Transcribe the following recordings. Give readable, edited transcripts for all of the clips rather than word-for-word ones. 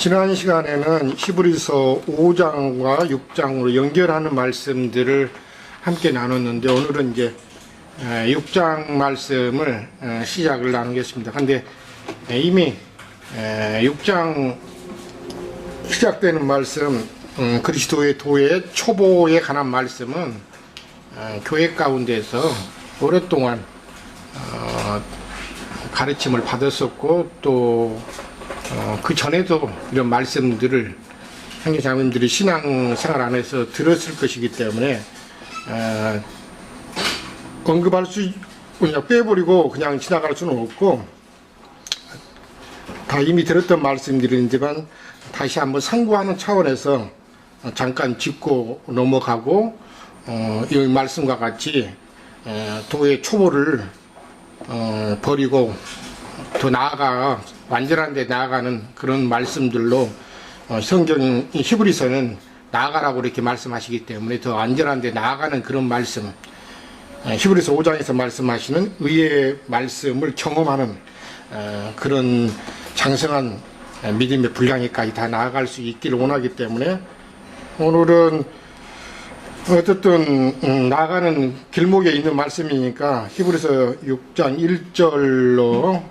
지난 시간에는 히브리서 5장과 6장으로 연결하는 말씀들을 함께 나눴는데, 오늘은 이제 6장 말씀을 시작을 나누겠습니다. 근데 이미 6장 시작되는 말씀, 그리스도의 도의 초보에 관한 말씀은 교회 가운데서 오랫동안 가르침을 받았었고, 또 그 전에도 이런 말씀들을 형제자매님들이 신앙생활 안에서 들었을 것이기 때문에 언급할 수, 그냥 빼버리고 그냥 지나갈 수는 없고, 다 이미 들었던 말씀들이지만 다시 한번 상고하는 차원에서 잠깐 짚고 넘어가고, 이 말씀과 같이 도의 초보를 버리고 더 나아가 완전한 데 나아가는 그런 말씀들로, 성경 히브리서는 나아가라고 이렇게 말씀하시기 때문에 더 완전한 데 나아가는 그런 말씀, 히브리서 5장에서 말씀하시는 의의 말씀을 경험하는 그런 장성한 믿음의 분량에까지 다 나아갈 수 있기를 원하기 때문에, 오늘은 어쨌든 나아가는 길목에 있는 말씀이니까 히브리서 6장 1절로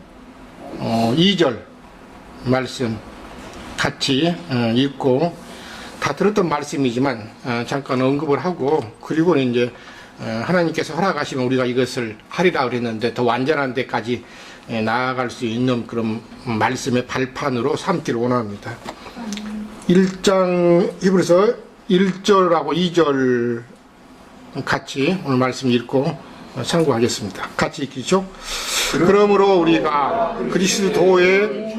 2절 말씀 같이 읽고, 다 들었던 말씀이지만 잠깐 언급을 하고, 그리고 이제 하나님께서 허락하시면 우리가 이것을 하리라 그랬는데 더 완전한 데까지 나아갈 수 있는 그런 말씀의 발판으로 삼기를 원합니다. 1장 히브리서 1절하고 2절 같이 오늘 말씀 읽고 참고하겠습니다. 같이 읽기죠. 그러므로 우리가 그리스도의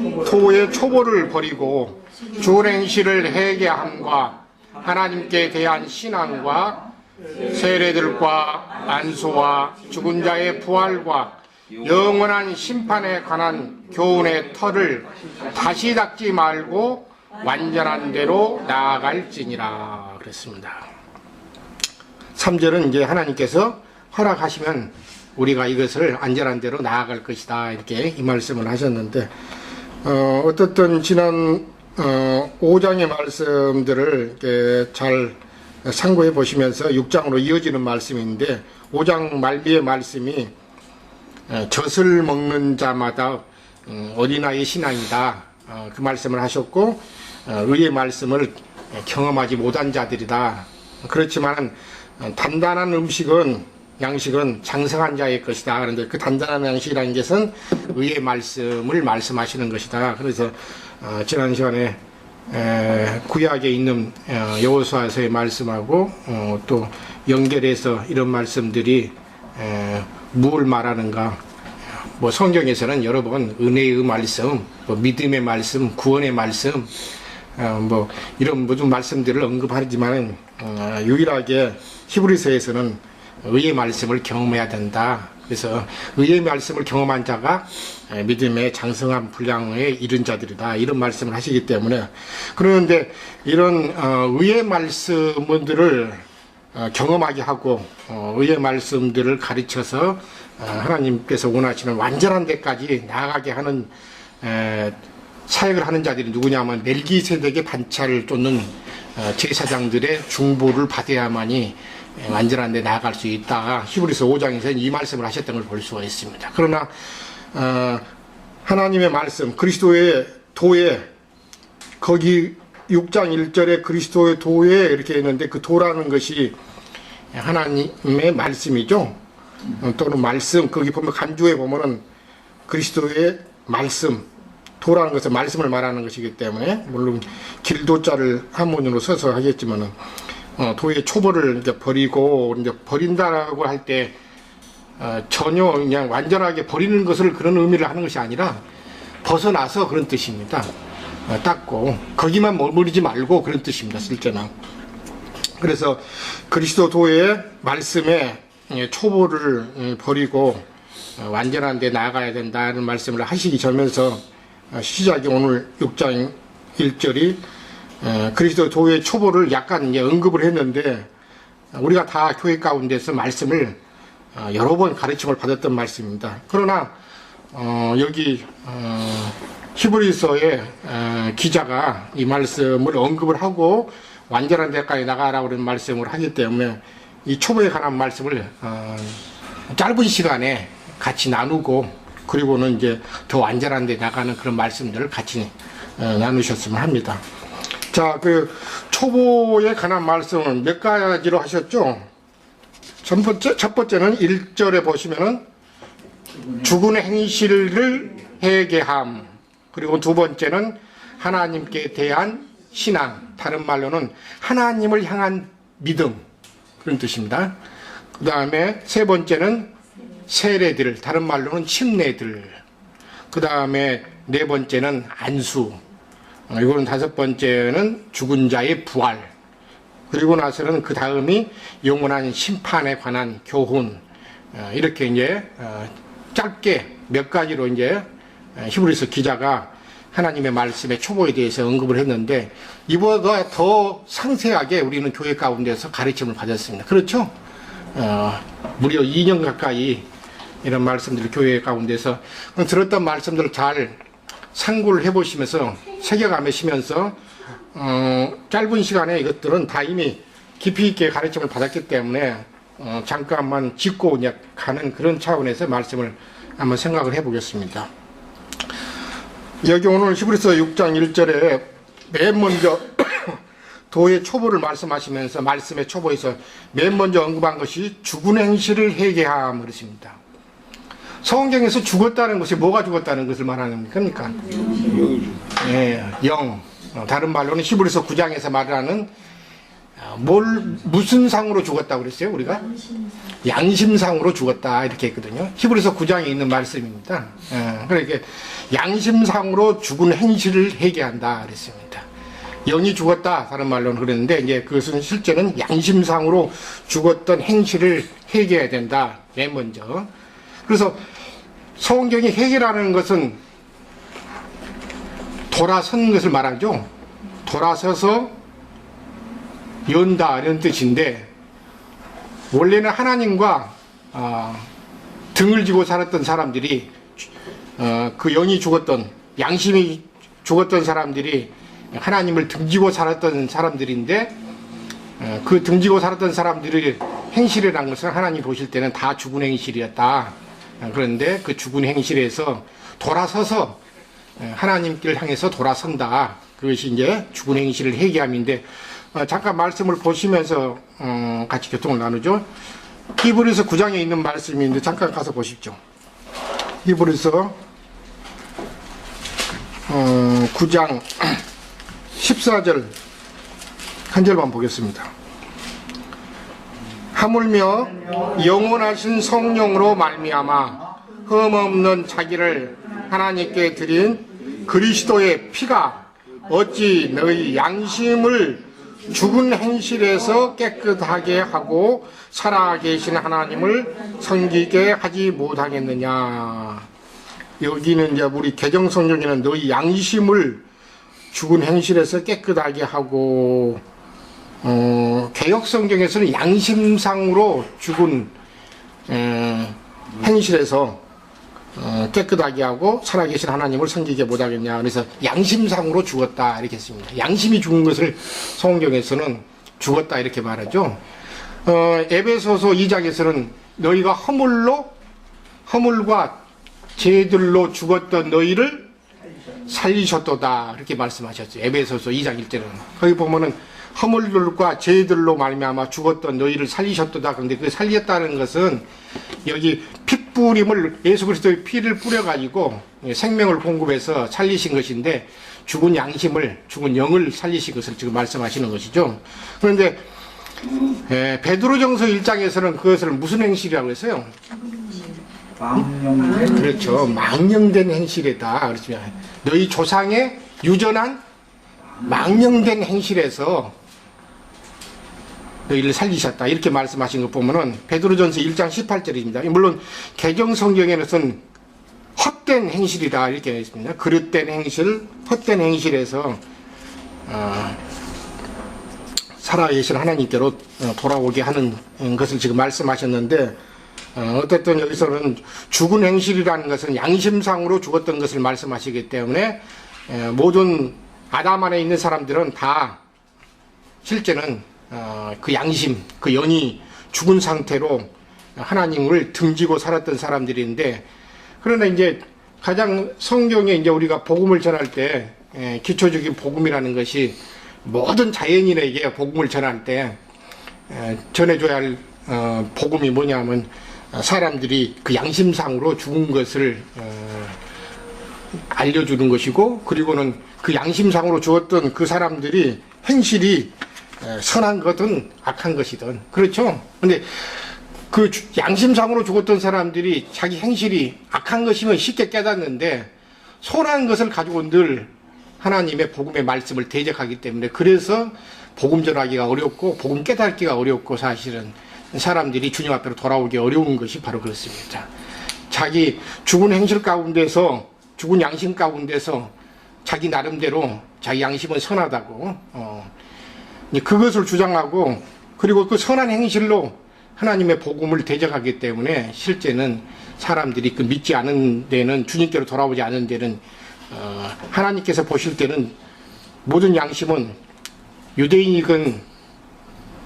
초보를 버리고 좋은 행실을 회개함과 하나님께 대한 신앙과 세례들과 안수와 죽은 자의 부활과 영원한 심판에 관한 교훈의 터를 다시 닦지 말고 완전한 대로 나아갈지니라 그랬습니다. 3절은 이제 하나님께서 허락하시면 우리가 이것을 안전한 대로 나아갈 것이다, 이렇게 이 말씀을 하셨는데, 어떻든 지난 5장의 말씀들을 이렇게 잘 참고해 보시면서 6장으로 이어지는 말씀인데, 5장 말미의 말씀이 젖을 먹는 자마다 어린아이의 신앙이다, 그 말씀을 하셨고, 의의 말씀을 경험하지 못한 자들이다. 그렇지만 단단한 양식은 장성한 자의 것이다. 그런데 그 단단한 양식이라는 것은 의의 말씀을 말씀하시는 것이다. 그래서 지난 시간에 구약에 있는 여호수아서의 말씀하고 또 연결해서 이런 말씀들이 무엇을 말하는가, 성경에서는 여러 번 은혜의 말씀, 믿음의 말씀, 구원의 말씀, 이런 모든 말씀들을 언급하지만 유일하게 히브리서에서는 의의 말씀을 경험해야 된다. 그래서 의의 말씀을 경험한 자가 믿음의 장성한 분량에 이른 자들이다, 이런 말씀을 하시기 때문에, 그런데 이런 의의 말씀들을 경험하게 하고 의의 말씀들을 가르쳐서 하나님께서 원하시는 완전한 데까지 나아가게 하는 사역을 하는 자들이 누구냐면 멜기세덱의 반차를 쫓는 제사장들의 중보를 받아야만이 완전한 데 나아갈 수 있다. 히브리서 5장에서 이 말씀을 하셨던 걸 볼 수가 있습니다. 그러나 하나님의 말씀, 그리스도의 도에, 거기 6장 1절에 그리스도의 도에 이렇게 했는데, 그 도라는 것이 하나님의 말씀이죠. 또는 말씀, 거기 보면 간주에 보면은 그리스도의 말씀, 도라는 것은 말씀을 말하는 것이기 때문에, 물론 길도자를 한문으로 써서 하겠지만은, 도의 초보를 이제 버리고, 이제 버린다라고 할 때 전혀 그냥 완전하게 버리는 것을 그런 의미를 하는 것이 아니라 벗어나서 그런 뜻입니다. 닦고 거기만 머무르지 말고 그런 뜻입니다, 실제는. 그래서 그리스도 도의 말씀에 초보를 버리고 완전한 데 나아가야 된다는 말씀을 하시기 전면서, 시작이 오늘 6장 1절이 그리스도 도의 초보를 약간 이제 언급을 했는데, 우리가 다 교회 가운데서 말씀을 여러 번 가르침을 받았던 말씀입니다. 그러나 여기 히브리서의 기자가 이 말씀을 언급을 하고 완전한 데까지 나가라고 그런 말씀을 하기 때문에 이 초보에 관한 말씀을 짧은 시간에 같이 나누고 그리고는 이제 더 완전한 데 나가는 그런 말씀들을 같이 나누셨으면 합니다. 자, 그 초보에 관한 말씀은 몇 가지로 하셨죠? 첫 번째는 1절에 보시면은 죽은 행실을 회개함. 그리고 두 번째는 하나님께 대한 신앙. 다른 말로는 하나님을 향한 믿음. 그런 뜻입니다. 그 다음에 세 번째는 세례들. 다른 말로는 침례들. 그 다음에 네 번째는 안수. 이거는 다섯 번째는 죽은 자의 부활. 그리고 나서는 그 다음이 영원한 심판에 관한 교훈. 이렇게 이제 짧게 몇 가지로 이제 히브리서 기자가 하나님의 말씀의 초보에 대해서 언급을 했는데 이보다 더 상세하게 우리는 교회 가운데서 가르침을 받았습니다. 그렇죠? 무려 2년 가까이 이런 말씀들을 교회 가운데서 들었던 말씀들을 잘 상고를 해보시면서 새겨가시면서 짧은 시간에 이것들은 다 이미 깊이 있게 가르침을 받았기 때문에 잠깐만 짚고 그냥 가는 그런 차원에서 말씀을 한번 생각을 해보겠습니다. 여기 오늘 히브리서 6장 1절에 맨 먼저 도의 초보를 말씀하시면서 말씀의 초보에서 맨 먼저 언급한 것이 죽은 행실을 회개함 그렇습니다. 성경에서 죽었다는 것이 뭐가 죽었다는 것을 말하는 겁니까? 예, 영. 다른 말로는 히브리서 9장에서 말하는 무슨 상으로 죽었다고 그랬어요? 우리가? 양심상으로 죽었다 이렇게 했거든요. 히브리서 9장에 있는 말씀입니다. 그러니까 양심상으로 죽은 행실을 회개한다 그랬습니다. 영이 죽었다 다른 말로는 그랬는데 이제 그것은 실제는 양심상으로 죽었던 행실을 회개해야 된다. 맨 먼저. 그래서 성경이 회개라는 것은 돌아선 것을 말하죠. 돌아서서 연다 이런 뜻인데 원래는 하나님과 등을 지고 살았던 사람들이 그 영이 죽었던 양심이 죽었던 사람들이 하나님을 등지고 살았던 사람들인데 그 등지고 살았던 사람들의 행실이라는 것은 하나님 보실 때는 다 죽은 행실이었다. 그런데 그 죽은 행실에서 돌아서서 하나님께를 향해서 돌아선다. 그것이 이제 죽은 행실을 회개함인데 잠깐 말씀을 보시면서 같이 교통을 나누죠. 히브리서 9장에 있는 말씀인데 잠깐 가서 보십시오. 히브리서 9장 14절 한 절만 보겠습니다. 하물며 영원하신 성령으로 말미암아 흠없는 자기를 하나님께 드린 그리스도의 피가 어찌 너희 양심을 죽은 행실에서 깨끗하게 하고 살아계신 하나님을 섬기게 하지 못하겠느냐. 여기는 이제 우리 개정성경에는 너희 양심을 죽은 행실에서 깨끗하게 하고 개혁성경에서는 양심상으로 죽은 행실에서 깨끗하게 하고 살아계신 하나님을 섬기게 못하겠냐. 그래서 양심상으로 죽었다 이렇게 했습니다. 양심이 죽은 것을 성경에서는 죽었다 이렇게 말하죠. 에베소서 2장에서는 너희가 허물과 죄들로 죽었던 너희를 살리셨도다 이렇게 말씀하셨죠. 에베소서 2장 1절은 거기 보면은 허물들과 죄들로 말미암아 죽었던 너희를 살리셨도다. 그런데 그 살렸다는 것은 여기 핏뿌림을 예수 그리스도의 피를 뿌려가지고 생명을 공급해서 살리신 것인데 죽은 양심을 죽은 영을 살리신 것을 지금 말씀하시는 것이죠. 그런데 베드로전서 1장에서는 그것을 무슨 행실이라고 했어요? 그렇죠. 망령된 행실이다. 그렇죠. 너희 조상의 유전한 망령된 행실에서 너희를 살리셨다. 이렇게 말씀하신 거 보면은 베드로전서 1장 18절입니다. 물론 개정 성경에는 헛된 행실이다 이렇게 되어 있습니다. 그릇된 행실, 헛된 행실에서 살아계신 하나님께로 돌아오게 하는 것을 지금 말씀하셨는데 어쨌든 여기서는 죽은 행실이라는 것은 양심상으로 죽었던 것을 말씀하시기 때문에 모든 아담 안에 있는 사람들은 다 실제는 그 양심, 그 영이 죽은 상태로 하나님을 등지고 살았던 사람들인데, 그러나 이제 가장 성경에 이제 우리가 복음을 전할 때 기초적인 복음이라는 것이 모든 자연인에게 복음을 전할 때 전해줘야 할 복음이 뭐냐면 사람들이 그 양심상으로 죽은 것을 알려주는 것이고, 그리고는 그 양심상으로 죽었던 그 사람들이 행실이 선한 것든 악한 것이든 그렇죠. 근데 그 양심상으로 죽었던 사람들이 자기 행실이 악한 것이면 쉽게 깨닫는데 선한 것을 가지고 늘 하나님의 복음의 말씀을 대적하기 때문에, 그래서 복음 전하기가 어렵고 복음 깨닫기가 어렵고 사실은 사람들이 주님 앞으로 돌아오기 어려운 것이 바로 그렇습니다. 자기 죽은 행실 가운데서, 죽은 양심 가운데서 자기 나름대로 자기 양심은 선하다고 그것을 주장하고, 그리고 그 선한 행실로 하나님의 복음을 대적하기 때문에 실제는 사람들이 그 믿지 않은 데는, 주님께로 돌아오지 않은 데는 하나님께서 보실 때는 모든 양심은 유대인이건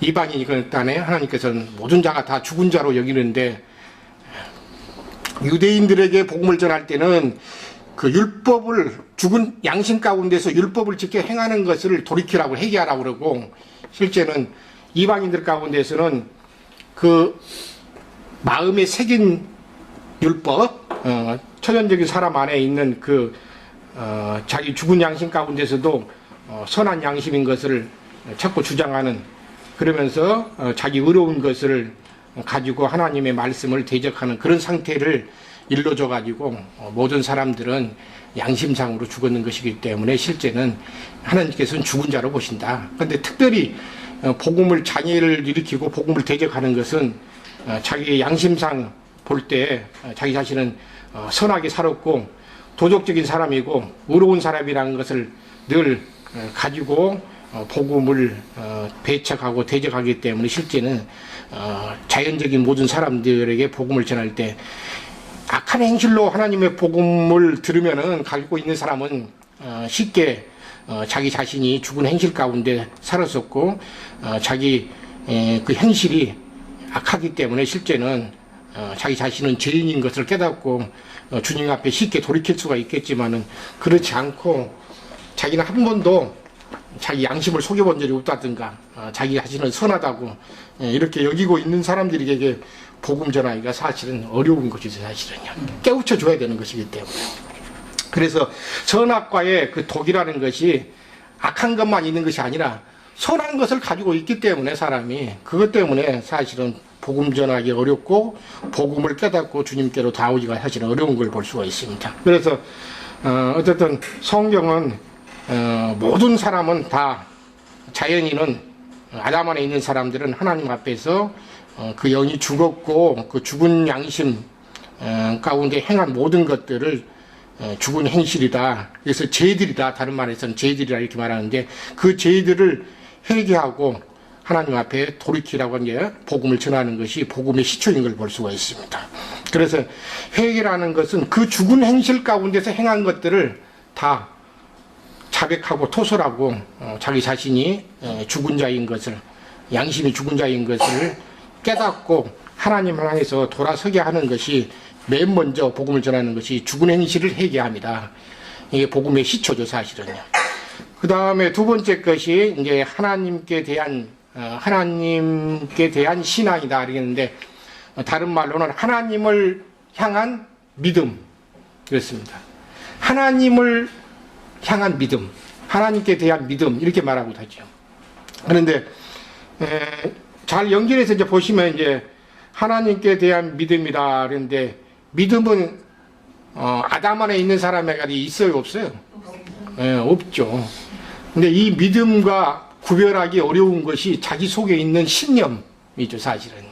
이방인이건 간에 하나님께서는 모든 자가 다 죽은 자로 여기는데, 유대인들에게 복음을 전할 때는 그 율법을, 죽은 양심 가운데서 율법을 지켜 행하는 것을 돌이키라고, 회개하라고 그러고, 실제는 이방인들 가운데서는 그 마음에 새긴 율법, 천연적인 사람 안에 있는 그 자기 죽은 양심 가운데서도 선한 양심인 것을 자꾸 주장하는, 그러면서 자기 의로운 것을 가지고 하나님의 말씀을 대적하는 그런 상태를 일러줘 가지고 모든 사람들은 양심상으로 죽었는 것이기 때문에 실제는 하나님께서는 죽은 자로 보신다. 그런데 특별히 복음을 장애를 일으키고 복음을 대적하는 것은 자기 양심상 볼 때 자기 자신은 선하게 살았고 도덕적인 사람이고 의로운 사람이라는 것을 늘 가지고 복음을 배척하고 대적하기 때문에 실제는 자연적인 모든 사람들에게 복음을 전할 때 악한 행실로 하나님의 복음을 들으면은 가지고 있는 사람은 쉽게 자기 자신이 죽은 행실 가운데 살았었고 자기 그 행실이 악하기 때문에 실제는 자기 자신은 죄인인 것을 깨닫고 주님 앞에 쉽게 돌이킬 수가 있겠지만은 그렇지 않고 자기는 한 번도 자기 양심을 속여본 적이 없다든가 자기 자신은 선하다고 이렇게 여기고 있는 사람들에게 복음 전하기가 사실은 어려운 것이죠. 사실은요. 깨우쳐 줘야 되는 것이기 때문에. 그래서 선악과의 그 독이라는 것이 악한 것만 있는 것이 아니라 선한 것을 가지고 있기 때문에 사람이 그것 때문에 사실은 복음 전하기 어렵고 복음을 깨닫고 주님께로 다오기가 사실은 어려운 걸 볼 수가 있습니다. 그래서 어쨌든 성경은 모든 사람은 다 자연인은 아담 안에 있는 사람들은 하나님 앞에서 그 영이 죽었고 그 죽은 양심 가운데 행한 모든 것들을 죽은 행실이다. 그래서 죄들이다. 다른 말에서는 죄들이라 이렇게 말하는데 그 죄들을 회개하고 하나님 앞에 돌이키라고 이제 복음을 전하는 것이 복음의 시초인 걸 볼 수가 있습니다. 그래서 회개라는 것은 그 죽은 행실 가운데서 행한 것들을 다 자백하고 토설하고 자기 자신이 죽은 자인 것을, 양심이 죽은 자인 것을 깨닫고 하나님을 향해서 돌아서게 하는 것이 맨 먼저 복음을 전하는 것이 죽은 행실을 회개합니다. 이게 복음의 시초죠, 사실은요. 그 다음에 두 번째 것이 이제 하나님께 대한 신앙이다 그러는데 다른 말로는 하나님을 향한 믿음 그렇습니다. 하나님을 향한 믿음, 하나님께 대한 믿음 이렇게 말하고 하죠. 그런데 잘 연결해서 이제 보시면 이제 하나님께 대한 믿음이다 그런데 믿음은 아담 안에 있는 사람에게 있어요, 없어요? 없죠. 근데 이 믿음과 구별하기 어려운 것이 자기 속에 있는 신념이죠, 사실은.